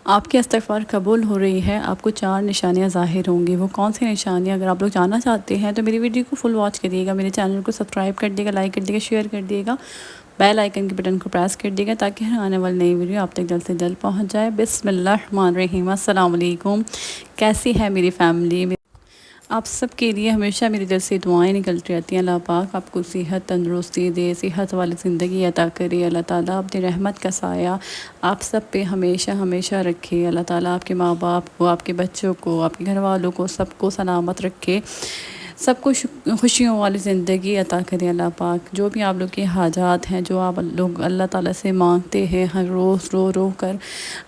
آپ کی استغفار قبول ہو رہی ہے، آپ کو 4 نشانیاں ظاہر ہوں گی۔ وہ کون سی نشانیاں اگر آپ لوگ جاننا چاہتے ہیں تو میری ویڈیو کو فل واچ کریے گا، میرے چینل کو سبسکرائب کر دیے گا، لائک کر دیے گا، شیئر کر دیے گا، بیل آئیکن کے بٹن کو پریس کر دیے گا تاکہ ہر آنے والی نئی ویڈیو آپ تک جلد سے جلد پہنچ جائے۔ بسم اللہ الرحمن الرحیم۔ السلام علیکم، کیسی ہے میری فیملی؟ آپ سب کے لیے ہمیشہ میری دل سے دعائیں نکلتی رہتی ہیں۔ اللہ پاک آپ کو صحت تندرستی دے، صحت والی زندگی عطا کرے۔ اللہ تعالیٰ اپنی رحمت کا سایہ آپ سب پہ ہمیشہ ہمیشہ رکھے۔ اللہ تعالیٰ آپ کے ماں باپ کو، آپ کے بچوں کو، آپ کے گھر والوں کو، سب کو سلامت رکھے، سب کو خوشیوں والی زندگی عطا کرے۔ اللہ پاک جو بھی آپ لوگ کے حاجات ہیں، جو آپ لوگ اللہ تعالیٰ سے مانگتے ہیں ہر روز رو رو کر،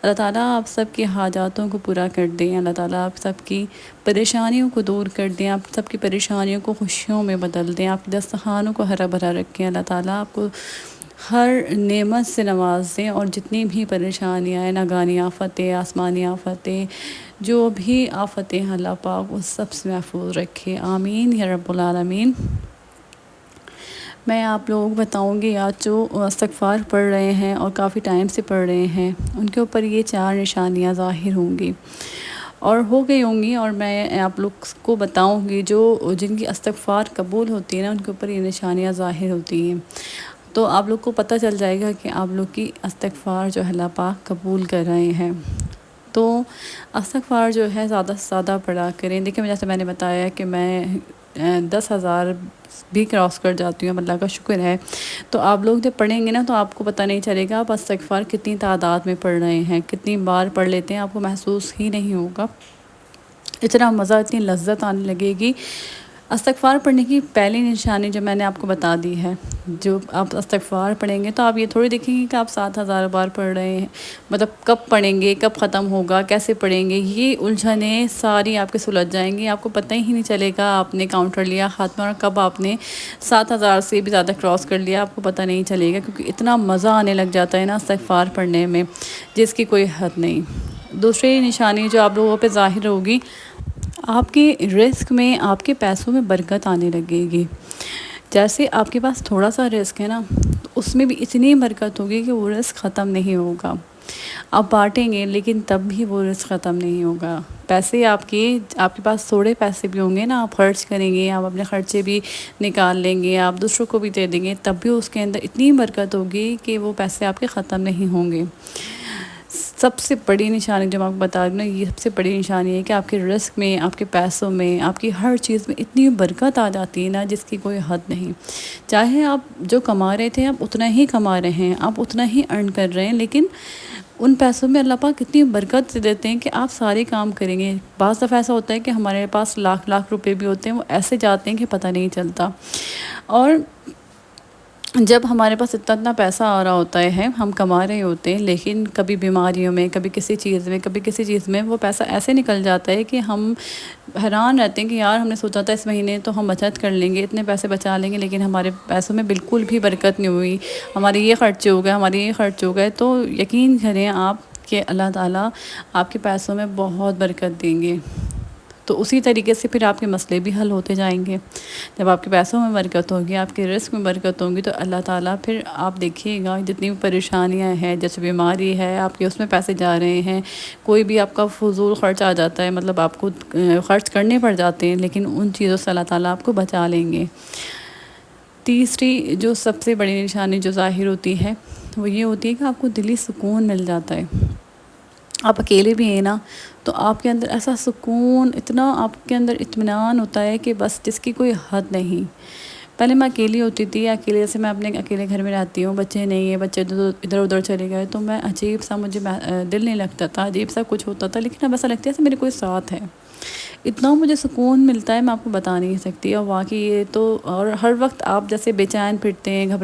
اللہ تعالیٰ آپ سب کی حاجاتوں کو پورا کر دیں۔ اللہ تعالیٰ آپ سب کی پریشانیوں کو دور کر دیں، آپ سب کی پریشانیوں کو خوشیوں میں بدل دیں، آپ کے دسترخوانوں کو ہرا بھرا رکھیں۔ اللہ تعالیٰ آپ کو ہر نعمت سے نواز دیں، اور جتنی بھی پریشانیاں ہیں، ناگہانی آفتیں، آسمانی آفتیں، جو بھی آفتیں ہیں، اللہ پاک اس سب سے محفوظ رکھے۔ آمین یا رب العالمین۔ میں آپ لوگوں کو بتاؤں گی، آج جو استغفار پڑھ رہے ہیں اور کافی ٹائم سے پڑھ رہے ہیں، ان کے اوپر یہ 4 نشانیاں ظاہر ہوں گی اور ہو گئی ہوں گی، اور میں آپ لوگ کو بتاؤں گی جو جن کی استغفار قبول ہوتی ہے نا، ان کے اوپر یہ نشانیاں ظاہر ہوتی ہیں، تو آپ لوگ کو پتہ چل جائے گا کہ آپ لوگ کی استغفار جو ہے اللہ پاک قبول کر رہے ہیں۔ تو استغفار جو ہے زیادہ سے زیادہ پڑھا کریں۔ دیکھیں، جیسے میں نے بتایا کہ میں 10,000 بھی کراس کر جاتی ہوں، اللہ کا شکر ہے۔ تو آپ لوگ جب پڑھیں گے نا تو آپ کو پتہ نہیں چلے گا آپ استغفار کتنی تعداد میں پڑھ رہے ہیں، کتنی بار پڑھ لیتے ہیں، آپ کو محسوس ہی نہیں ہوگا۔ اتنا مزہ، اتنی لذت آنے لگے گی۔ استغفار پڑھنے کی پہلی نشانی جو میں نے آپ کو بتا دی ہے، جو آپ استغفار پڑھیں گے تو آپ یہ تھوڑی دیکھیں گے کہ آپ 7,000 بار پڑھ رہے ہیں، مطلب کب پڑھیں گے، کب ختم ہوگا، کیسے پڑھیں گے، یہ الجھنیں ساری آپ کے سلجھ جائیں گی۔ آپ کو پتہ ہی نہیں چلے گا آپ نے کاؤنٹر لیا ہاتھ میں اور کب آپ نے 7,000 سے بھی زیادہ کراس کر لیا، آپ کو پتہ نہیں چلے گا، کیونکہ اتنا مزہ آنے لگ جاتا ہے نا استغفار پڑھنے میں، جس کی کوئی حد نہیں۔ دوسری نشانی جو آپ لوگوں پہ ظاہر ہوگی، آپ کے رزق میں، آپ کے پیسوں میں برکت آنے لگے گی۔ جیسے آپ کے پاس تھوڑا سا رزق ہے نا، تو اس میں بھی اتنی برکت ہوگی کہ وہ رزق ختم نہیں ہوگا۔ آپ بانٹیں گے لیکن تب بھی وہ رزق ختم نہیں ہوگا۔ پیسے آپ کے پاس تھوڑے پیسے بھی ہوں گے نا، آپ خرچ کریں گے، آپ اپنے خرچے بھی نکال لیں گے، آپ دوسروں کو بھی دے دیں گے، تب بھی اس کے اندر اتنی برکت ہوگی کہ وہ پیسے آپ کے ختم نہیں ہوں گے۔ سب سے بڑی نشانی جو میں آپ کو بتا دوں نا، یہ سب سے بڑی نشانی ہے کہ آپ کے رزق میں، آپ کے پیسوں میں، آپ کی ہر چیز میں اتنی برکت آ جاتی ہے نا جس کی کوئی حد نہیں۔ چاہے آپ جو کما رہے تھے آپ اتنا ہی کما رہے ہیں، آپ اتنا ہی ارن کر رہے ہیں، لیکن ان پیسوں میں اللہ پاک اتنی برکت دیتے ہیں کہ آپ سارے کام کریں گے۔ بعض دفعہ ایسا ہوتا ہے کہ ہمارے پاس لاکھ لاکھ روپے بھی ہوتے ہیں، وہ ایسے جاتے ہیں کہ پتہ نہیں چلتا۔ اور جب ہمارے پاس اتنا پیسہ آ رہا ہوتا ہے، ہم کما رہے ہوتے ہیں، لیکن کبھی بیماریوں میں، کبھی کسی چیز میں وہ پیسہ ایسے نکل جاتا ہے کہ ہم حیران رہتے ہیں کہ یار ہم نے سوچا تھا اس مہینے تو ہم بچت کر لیں گے، اتنے پیسے بچا لیں گے، لیکن ہمارے پیسوں میں بالکل بھی برکت نہیں ہوئی، ہمارے یہ خرچے ہو گئے۔ تو یقین کریں آپ کہ اللہ تعالیٰ آپ کے پیسوں میں بہت برکت دیں گے۔ تو اسی طریقے سے پھر آپ کے مسئلے بھی حل ہوتے جائیں گے۔ جب آپ کے پیسوں میں برکت ہوگی، آپ کے رزق میں برکت ہوگی، تو اللہ تعالیٰ پھر آپ دیکھیے گا جتنی بھی پریشانیاں ہیں، جیسے بیماری ہے، آپ کے اس میں پیسے جا رہے ہیں، کوئی بھی آپ کا فضول خرچ آ جاتا ہے، مطلب آپ کو خرچ کرنے پڑ جاتے ہیں، لیکن ان چیزوں سے اللہ تعالیٰ آپ کو بچا لیں گے۔ تیسری جو سب سے بڑی نشانی جو ظاہر ہوتی ہے وہ یہ ہوتی ہے کہ آپ کو دلی سکون مل جاتا ہے۔ آپ اکیلے بھی ہیں نا تو آپ کے اندر ایسا سکون، اتنا آپ کے اندر اطمینان ہوتا ہے کہ بس جس کی کوئی حد نہیں۔ پہلے میں اکیلی ہوتی تھی، اکیلے سے میں اپنے اکیلے گھر میں رہتی ہوں، بچے نہیں ہیں، بچے ادھر ادھر چلے گئے، تو میں عجیب سا، مجھے دل نہیں لگتا تھا، عجیب سا کچھ ہوتا تھا، لیکن اب ایسا لگتا ہے جیسے میرے کوئی ساتھ ہے۔ اتنا مجھے سکون ملتا ہے، میں آپ کو بتا نہیں سکتی۔ اور واقعی یہ تو، اور ہر وقت آپ جیسے بے چین پھرتے ہیں،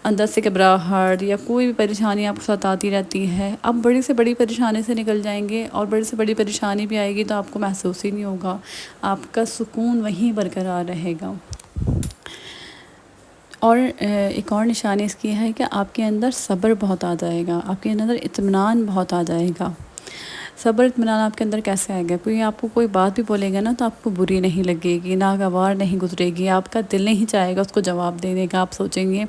اندر سے گھبراہٹ یا کوئی بھی پریشانی آپ کو ستاتی رہتی ہے، آپ بڑی سے بڑی پریشانی سے نکل جائیں گے، اور بڑی سے بڑی پریشانی بھی آئے گی تو آپ کو محسوس ہی نہیں ہوگا، آپ کا سکون وہیں برقرار رہے گا۔ اور ایک اور نشانی اس کی ہے کہ آپ کے اندر صبر بہت آ جائے گا، آپ کے اندر اطمینان بہت آ جائے گا۔ صبر اطمینان آپ کے اندر کیسے آئے گا؟ کوئی آپ کو کوئی بات بھی بولے گا نا تو آپ کو بری نہیں لگے گی، ناگوار نہیں گزرے گی، آپ کا دل نہیں چاہے گا اس کو جواب دینے کا، آپ سوچیں گے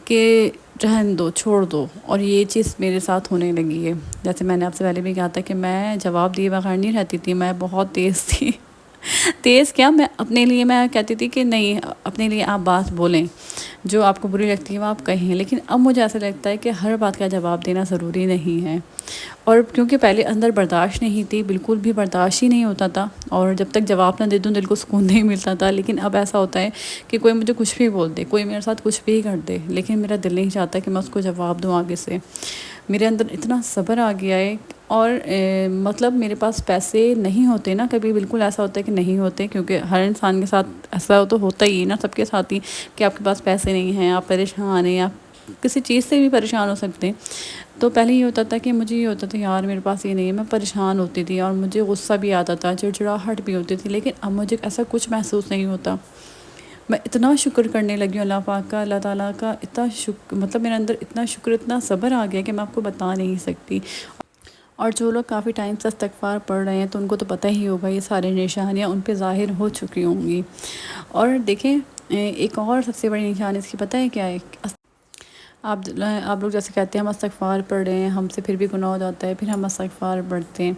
کہ رہن دو، چھوڑ دو، اور یہ چیز میرے ساتھ ہونے لگی ہے۔ جیسے میں نے آپ سے پہلے بھی کہا تھا کہ میں جواب دیے بغیر نہیں رہتی تھی، میں بہت تیز تھی۔ تیز کیا، میں اپنے لیے میں کہتی تھی کہ نہیں، اپنے لیے آپ بات بولیں، جو آپ کو بری لگتی ہے وہ آپ کہیں، لیکن اب مجھے ایسا لگتا ہے کہ ہر بات کا جواب دینا ضروری نہیں ہے۔ اور کیونکہ پہلے اندر برداشت نہیں تھی، بالکل بھی برداشت ہی نہیں ہوتا تھا، اور جب تک جواب نہ دے دوں دل کو سکون نہیں ملتا تھا، لیکن اب ایسا ہوتا ہے کہ کوئی مجھے کچھ بھی بول دے، کوئی میرے ساتھ کچھ بھی کر دے، لیکن میرا دل نہیں چاہتا کہ میں اس کو جواب دوں آگے سے۔ میرے اندر اتنا صبر آ گیا ہے، اور مطلب میرے پاس پیسے نہیں ہوتے نا، کبھی بالکل ایسا ہوتا ہے کہ نہیں ہوتے، کیونکہ ہر انسان کے ساتھ ایسا تو ہوتا ہی ہے نا، سب کے ساتھ ہی، کہ آپ کے پاس پیسے نہیں ہیں، آپ پریشان ہیں، آپ کسی چیز سے بھی پریشان ہو سکتے ہیں۔ تو پہلے یہ ہوتا تھا کہ مجھے یہ ہوتا تھا یار میرے پاس یہ نہیں ہے، میں پریشان ہوتی تھی، اور مجھے غصہ بھی آتا تھا، چڑچڑاہٹ بھی ہوتی تھی، لیکن اب مجھے ایسا کچھ محسوس نہیں ہوتا۔ میں اتنا شکر کرنے لگی ہوں اللہ پاک کا، اللہ تعالیٰ کا، اتنا شکر، مطلب میرے اندر اتنا شکر، اتنا صبر آ گیا کہ میں آپ کو بتا نہیں سکتی۔ اور جو لوگ کافی ٹائم سے استغفار پڑھ رہے ہیں تو ان کو تو پتہ ہی ہوگا، یہ سارے نشانیاں ان پہ ظاہر ہو چکی ہوں گی۔ اور دیکھیں، ایک اور سب سے بڑی نشانی اس کی پتہ ہے کیا ہے؟ آپ لوگ جیسے کہتے ہیں ہم استغفار پڑھ رہے ہیں، ہم سے پھر بھی گناہ ہو جاتا ہے، پھر ہم استغفار پڑھتے ہیں۔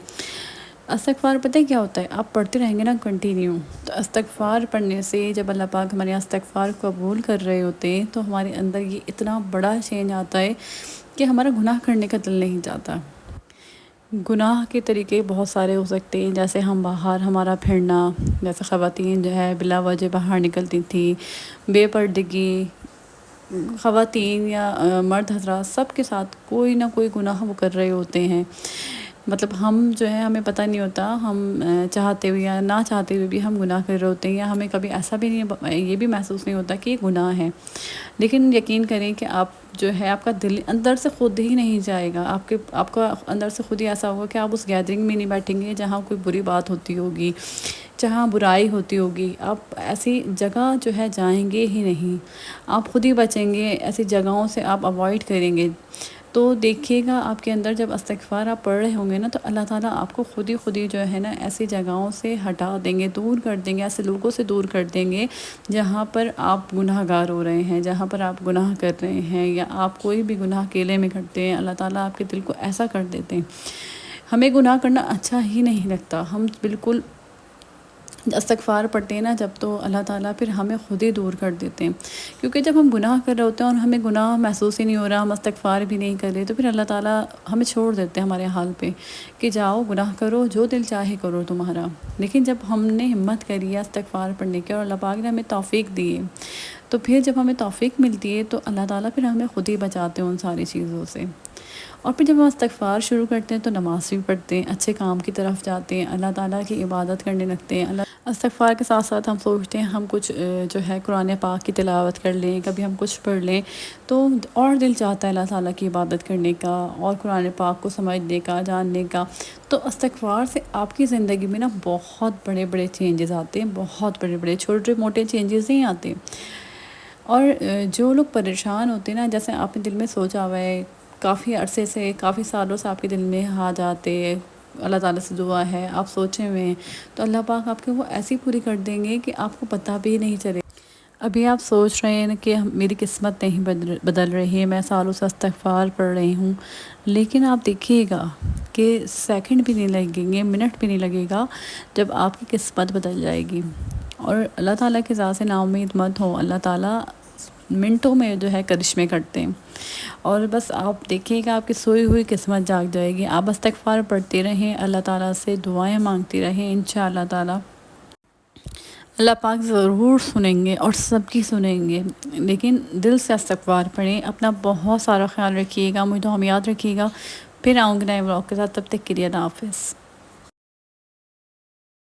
استغفار پتہ ہے کیا ہوتا ہے؟ آپ پڑھتے رہیں گے نا کنٹینیو، تو استغفار پڑھنے سے جب اللہ پاک ہمارے استغفار قبول کر رہے ہوتے ہیں تو ہمارے اندر یہ اتنا بڑا چینج آتا ہے کہ ہمارا گناہ کرنے کا دل نہیں چاہتا۔ گناہ کے طریقے بہت سارے ہو سکتے ہیں، جیسے ہم باہر ہمارا پھرنا، جیسے خواتین جو ہے بلا وجہ باہر نکلتی تھیں، بے پردگی، خواتین یا مرد حضرات سب کے ساتھ کوئی نہ کوئی گناہ وہ کر رہے ہوتے ہیں۔ مطلب ہم جو ہے ہمیں پتہ نہیں ہوتا، ہم چاہتے ہوئے یا نہ چاہتے ہوئے بھی ہم گناہ کر رہے ہوتے ہیں، یا ہمیں کبھی ایسا بھی نہیں، یہ بھی محسوس نہیں ہوتا کہ یہ گناہ ہے، لیکن یقین کریں کہ آپ جو ہے آپ کا دل اندر سے خود ہی نہیں جائے گا، آپ کا اندر سے خود ہی ایسا ہوگا کہ آپ اس گیدرنگ میں نہیں بیٹھیں گے جہاں کوئی بری بات ہوتی ہوگی، جہاں برائی ہوتی ہوگی، آپ ایسی جگہ جو ہے جائیں گے ہی نہیں، آپ خود ہی بچیں گے، ایسی جگہوں سے آپ اوائڈ کریں گے۔ تو دیکھیے گا آپ کے اندر جب استغفار آپ پڑھ رہے ہوں گے نا، تو اللہ تعالیٰ آپ کو خود ہی جو ہے نا ایسی جگہوں سے ہٹا دیں گے، دور کر دیں گے، ایسے لوگوں سے دور کر دیں گے جہاں پر آپ گناہ گار ہو رہے ہیں، جہاں پر آپ گناہ کر رہے ہیں، یا آپ کوئی بھی گناہ اکیلے میں کرتے ہیں، اللہ تعالیٰ آپ کے دل کو ایسا کر دیتے ہیں۔ ہمیں گناہ کرنا اچھا ہی نہیں لگتا، ہم بالکل استغفار پڑھتے ہیں نا جب، تو اللہ تعالیٰ پھر ہمیں خود ہی دور کر دیتے ہیں، کیونکہ جب ہم گناہ کر رہے ہوتے ہیں اور ہمیں گناہ محسوس ہی نہیں ہو رہا، ہم استغفار بھی نہیں کر رہے، تو پھر اللہ تعالیٰ ہمیں چھوڑ دیتے ہیں ہمارے حال پہ کہ جاؤ گناہ کرو، جو دل چاہے کرو تمہارا۔ لیکن جب ہم نے ہمت کری ہے استغفار پڑھنے کی، اور اللہ پاک نے ہمیں توفیق دی ہے، تو پھر جب ہمیں توفیق ملتی ہے تو اللہ تعالیٰ پھر ہمیں خود ہی بچاتے ہیں ان ساری چیزوں سے۔ اور پھر جب ہم استغفار شروع کرتے ہیں تو نماز بھی پڑھتے ہیں، اچھے کام کی طرف جاتے ہیں، اللہ تعالیٰ کی عبادت کرنے لگتے ہیں۔ استغفار کے ساتھ ساتھ ہم سوچتے ہیں ہم کچھ جو ہے قرآن پاک کی تلاوت کر لیں، کبھی ہم کچھ پڑھ لیں، تو اور دل چاہتا ہے اللہ تعالیٰ کی عبادت کرنے کا اور قرآن پاک کو سمجھنے کا، جاننے کا۔ تو استغفار سے آپ کی زندگی میں نا بہت بڑے بڑے چینجز آتے ہیں، بہت بڑے بڑے، چھوٹے موٹے چینجز نہیں آتے۔ اور جو لوگ پریشان ہوتے ہیں نا، جیسے آپ نے دل میں سوچا ہوا ہے کافی عرصے سے، کافی سالوں سے آپ کے دل میں حاجات ہے، اللہ تعالیٰ سے دعا ہے، آپ سوچے ہوئے ہیں، تو اللہ پاک آپ کے وہ ایسی پوری کر دیں گے کہ آپ کو پتہ بھی نہیں چلے۔ ابھی آپ سوچ رہے ہیں کہ میری قسمت نہیں بدل رہی ہے، میں سالوں سے استغفار پڑھ رہی ہوں، لیکن آپ دیکھیے گا کہ سیکنڈ بھی نہیں لگیں گے، منٹ بھی نہیں لگے گا جب آپ کی قسمت بدل جائے گی۔ اور اللہ تعالیٰ کی ذات سے نا امید مت ہو، اللہ تعالیٰ منٹوں میں جو ہے کرشمے کرتے ہیں، اور بس آپ دیکھیے گا آپ کی سوئی ہوئی قسمت جاگ جائے گی۔ آپ استغفار پڑھتے رہیں، اللہ تعالیٰ سے دعائیں مانگتی رہیں، انشاءاللہ تعالیٰ اللہ پاک ضرور سنیں گے، اور سب کی سنیں گے، لیکن دل سے استغفار پڑھیں۔ اپنا بہت سارا خیال رکھیے گا، مجھے تو ہم یاد رکھیے گا، پھر آؤں گے نئے ولاگ کے ساتھ، تب تک کے لیے اللہ حافظ۔